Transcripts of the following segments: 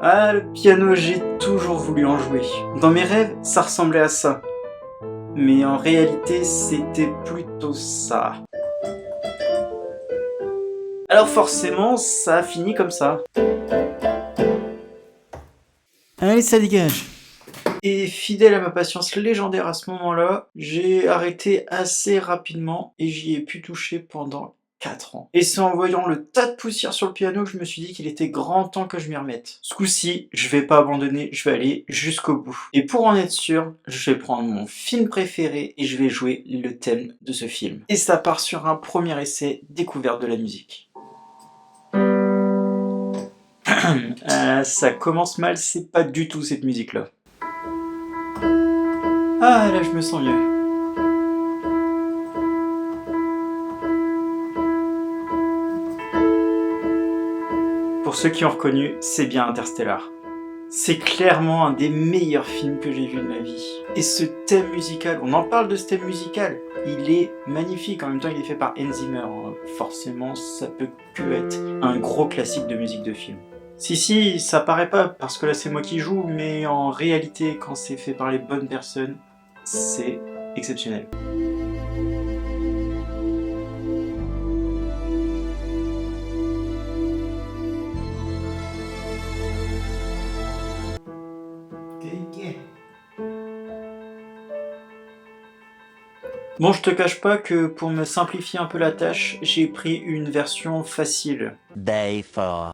Ah, le piano, j'ai toujours voulu en jouer. Dans mes rêves, ça ressemblait à ça. Mais en réalité, c'était plutôt ça. Alors forcément, ça a fini comme ça. Allez, ça dégage. Et fidèle à ma patience légendaire à ce moment-là, j'ai arrêté assez rapidement et j'y ai pu toucher pendant 4 ans. Et c'est en voyant le tas de poussière sur le piano que je me suis dit qu'il était grand temps que je m'y remette. Ce coup-ci, je vais pas abandonner, je vais aller jusqu'au bout. Et pour en être sûr, je vais prendre mon film préféré et je vais jouer le thème de ce film. Et ça part sur un premier essai découverte de la musique. Ça commence mal, c'est pas du tout cette musique-là. Ah, là je me sens mieux. Pour ceux qui ont reconnu, c'est bien Interstellar. C'est clairement un des meilleurs films que j'ai vu de ma vie. Et ce thème musical, on en parle de ce thème musical, il est magnifique, en même temps il est fait par Hans Zimmer. Forcément, ça peut que être un gros classique de musique de film. Si, ça paraît pas, parce que là c'est moi qui joue, mais en réalité, quand c'est fait par les bonnes personnes, c'est exceptionnel. Bon, je te cache pas que pour me simplifier un peu la tâche, j'ai pris une version facile. Day 4.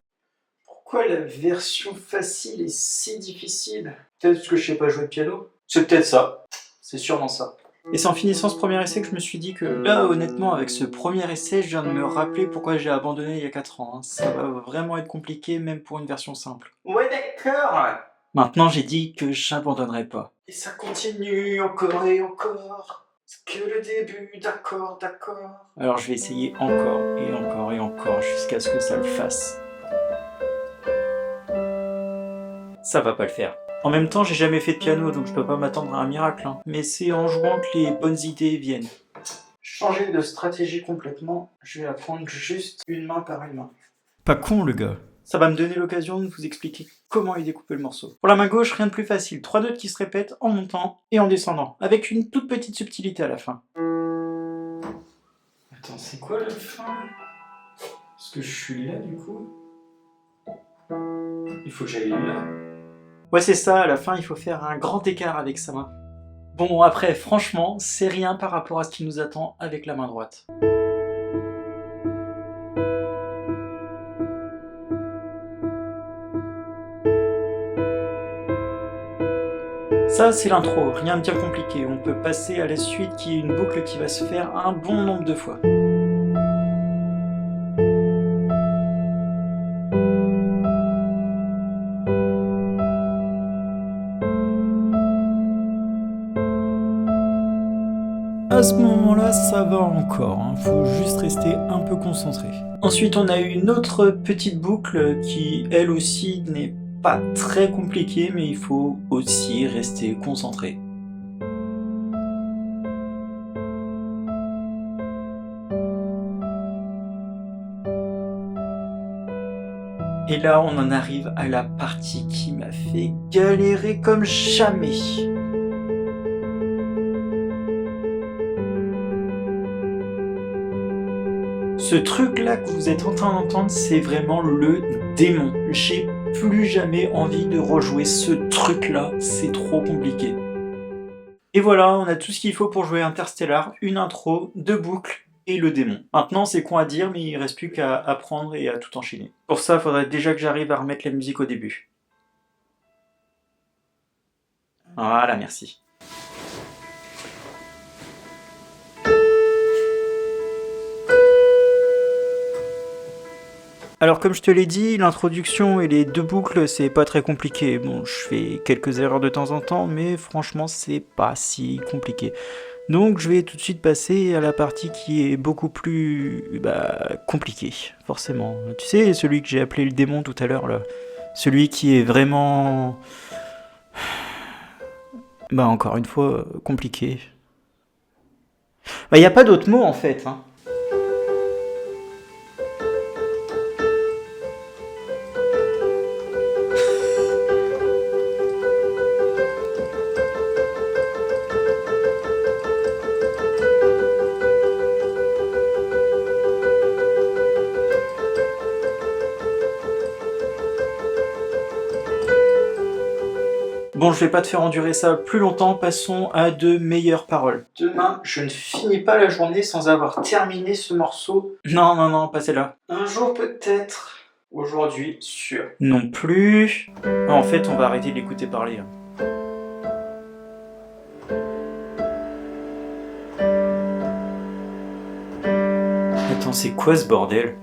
Pourquoi la version facile est si difficile? Peut-être parce que je sais pas jouer de piano? C'est peut-être ça. C'est sûrement ça. Et c'est en finissant ce premier essai que je me suis dit que là, honnêtement, avec ce premier essai, je viens de me rappeler pourquoi j'ai abandonné il y a 4 ans. Ça va vraiment être compliqué, même pour une version simple. Ouais, d'accord. Maintenant, j'ai dit que j'abandonnerai pas. Et ça continue encore et encore. C'est que le début, d'accord. Alors je vais essayer encore et encore et encore jusqu'à ce que ça le fasse. Ça va pas le faire. En même temps, j'ai jamais fait de piano, donc je peux pas m'attendre à un miracle. Mais c'est en jouant que les bonnes idées viennent. Changer de stratégie complètement, je vais apprendre juste une main par une main. Pas con le gars. Ça va me donner l'occasion de vous expliquer comment il découpait le morceau. Pour la main gauche, rien de plus facile. 3 notes qui se répètent en montant et en descendant, avec une toute petite subtilité à la fin. Attends, c'est quoi la fin? Parce que je suis là du coup. Il faut que j'aille là. Ouais, c'est ça, à la fin, il faut faire un grand écart avec sa main. Bon, après, franchement, c'est rien par rapport à ce qui nous attend avec la main droite. Ça, c'est l'intro, rien de bien compliqué. On peut passer à la suite qui est une boucle qui va se faire un bon nombre de fois. À ce moment-là, ça va encore, faut juste rester un peu concentré. Ensuite, on a une autre petite boucle qui, elle aussi, n'est pas très compliquée, mais il faut aussi rester concentré. Et là, on en arrive à la partie qui m'a fait galérer comme jamais. Ce truc-là que vous êtes en train d'entendre, c'est vraiment le démon. J'ai plus jamais envie de rejouer ce truc-là, c'est trop compliqué. Et voilà, on a tout ce qu'il faut pour jouer Interstellar, une intro, 2 boucles et le démon. Maintenant, c'est con à dire, mais il reste plus qu'à apprendre et à tout enchaîner. Pour ça, il faudrait déjà que j'arrive à remettre la musique au début. Voilà, merci. Alors comme je te l'ai dit, l'introduction et les 2 boucles, c'est pas très compliqué. Bon, je fais quelques erreurs de temps en temps, mais franchement, c'est pas si compliqué. Donc je vais tout de suite passer à la partie qui est beaucoup plus compliquée, forcément. Tu sais, celui que j'ai appelé le démon tout à l'heure, là. Celui qui est vraiment... encore une fois, compliqué. Y a pas d'autre mot en fait, hein. Bon, je vais pas te faire endurer ça plus longtemps, passons à de meilleures paroles. Demain, je ne finis pas la journée sans avoir terminé ce morceau. Non, non, non, pas celle-là. Un jour peut-être, aujourd'hui sûr. Non plus. Non, en fait, on va arrêter de l'écouter parler. Attends, c'est quoi ce bordel?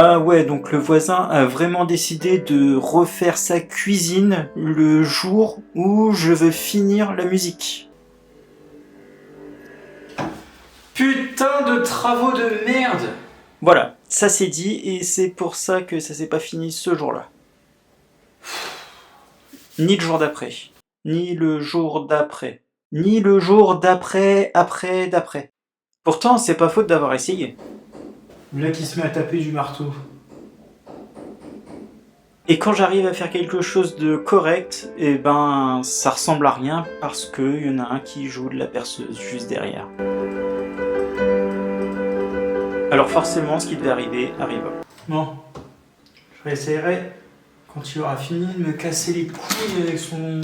Ah ouais, donc le voisin a vraiment décidé de refaire sa cuisine le jour où je veux finir la musique. Putain de travaux de merde! Voilà, ça c'est dit et c'est pour ça que ça s'est pas fini ce jour-là. Ni le jour d'après, ni le jour d'après, ni le jour d'après, d'après. Pourtant, c'est pas faute d'avoir essayé. Là qui se met à taper du marteau. Et quand j'arrive à faire quelque chose de correct, eh ben ça ressemble à rien parce qu'il y en a un qui joue de la perceuse juste derrière. Alors forcément, ce qui devait arriver, arriva. Bon, je réessayerai quand il aura fini de me casser les couilles avec son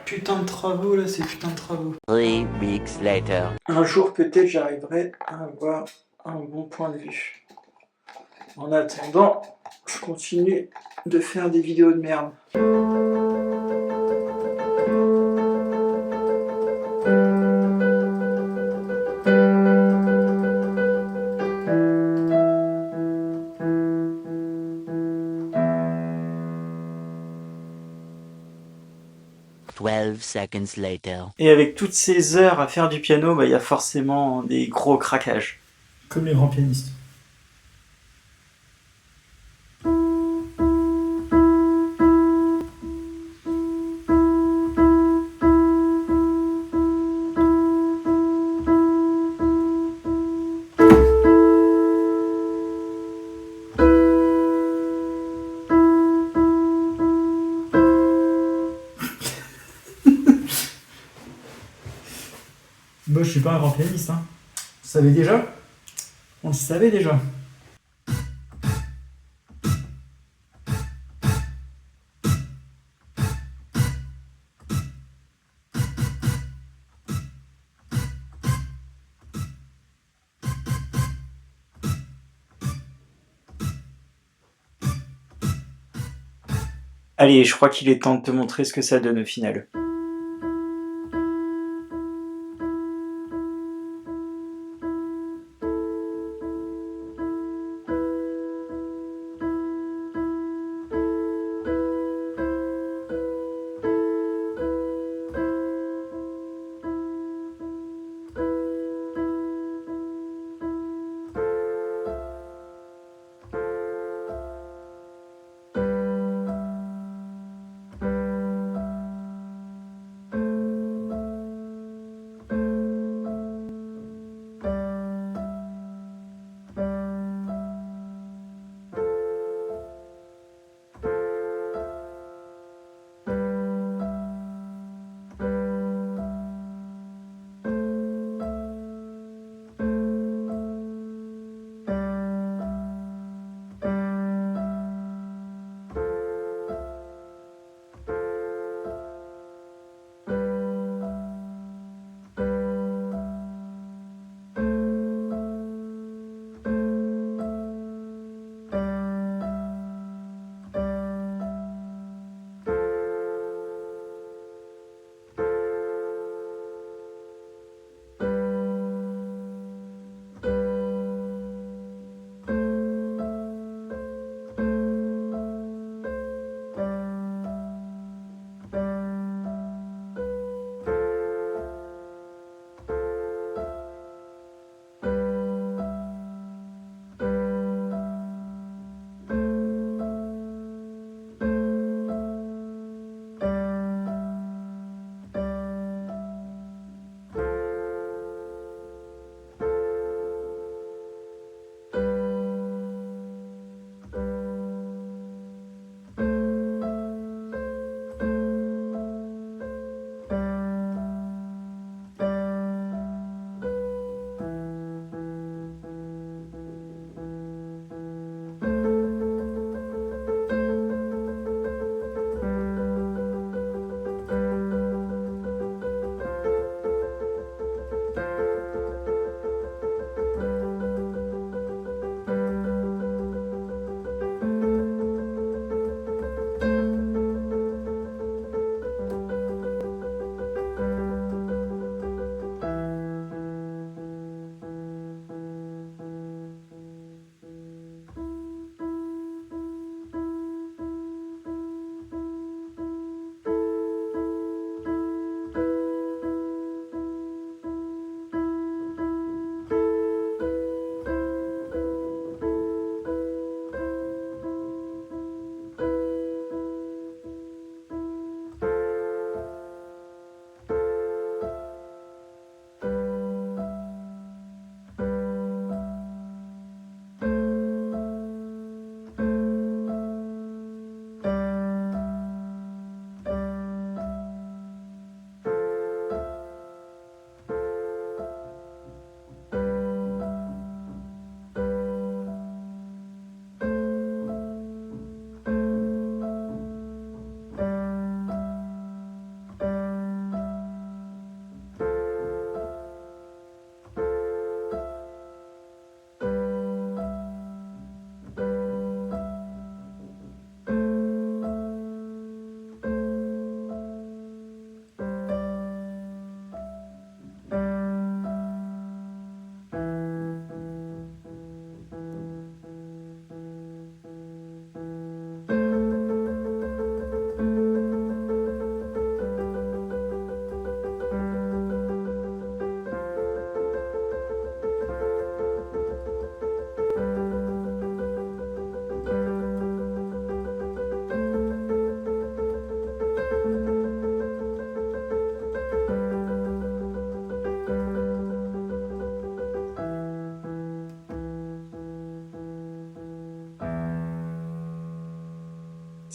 putain de travaux là, ces putains de travaux. 3 weeks later. Un jour peut-être j'arriverai à avoir un bon point de vue. En attendant, je continue de faire des vidéos de merde. Seconds later. Et avec toutes ces heures à faire du piano, bah, y a forcément des gros craquages. Comme les grands pianistes. Moi, je suis pas un grand pianiste, hein. Vous savez déjà? On le savait déjà. Allez, je crois qu'il est temps de te montrer ce que ça donne au final.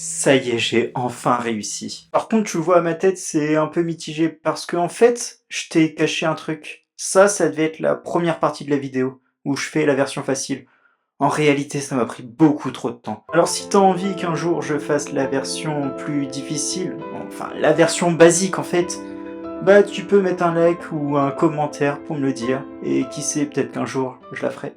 Ça y est, j'ai enfin réussi. Par contre, tu vois, à ma tête, c'est un peu mitigé parce que en fait, je t'ai caché un truc. Ça devait être la première partie de la vidéo où je fais la version facile. En réalité, ça m'a pris beaucoup trop de temps. Alors si t'as envie qu'un jour je fasse la version plus difficile, enfin la version basique en fait, bah tu peux mettre un like ou un commentaire pour me le dire, et qui sait, peut-être qu'un jour je la ferai.